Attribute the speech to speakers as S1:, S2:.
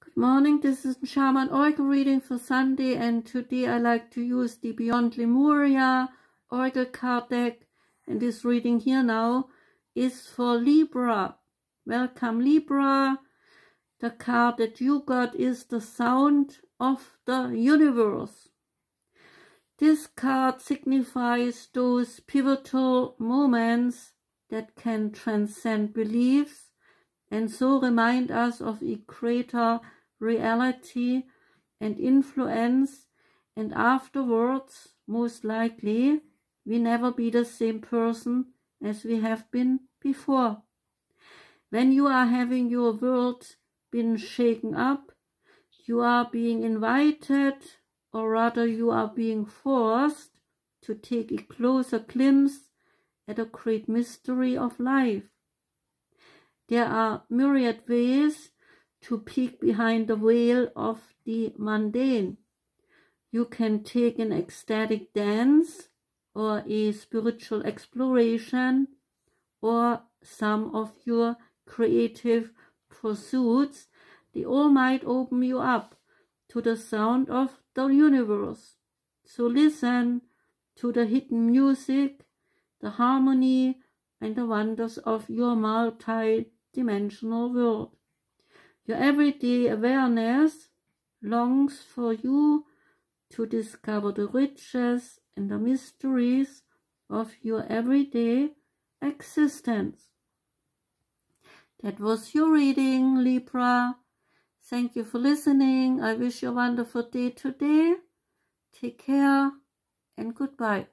S1: Good morning, this is Shaman Oracle reading for Sunday, and today I like to use the Beyond Lemuria Oracle card deck, and this reading here now is for Libra. Welcome Libra. The card that you got is the Sound of the Universe. This card signifies those pivotal moments that can transcend beliefs and so remind us of a greater reality and influence, and afterwards, most likely, we never be the same person as we have been before. When you are having your world been shaken up, you are being invited, or rather you are being forced to take a closer glimpse at a great mystery of life. There are myriad ways to peek behind the veil of the mundane. You can take an ecstatic dance or a spiritual exploration or some of your creative pursuits. They all might open you up to the sound of the universe. So listen to the hidden music, the harmony, and the wonders of your multi-dimensional world. Your everyday awareness longs for you to discover the riches and the mysteries of your everyday existence. That was your reading, Libra. Thank you for listening. I wish you a wonderful day today. Take care and goodbye.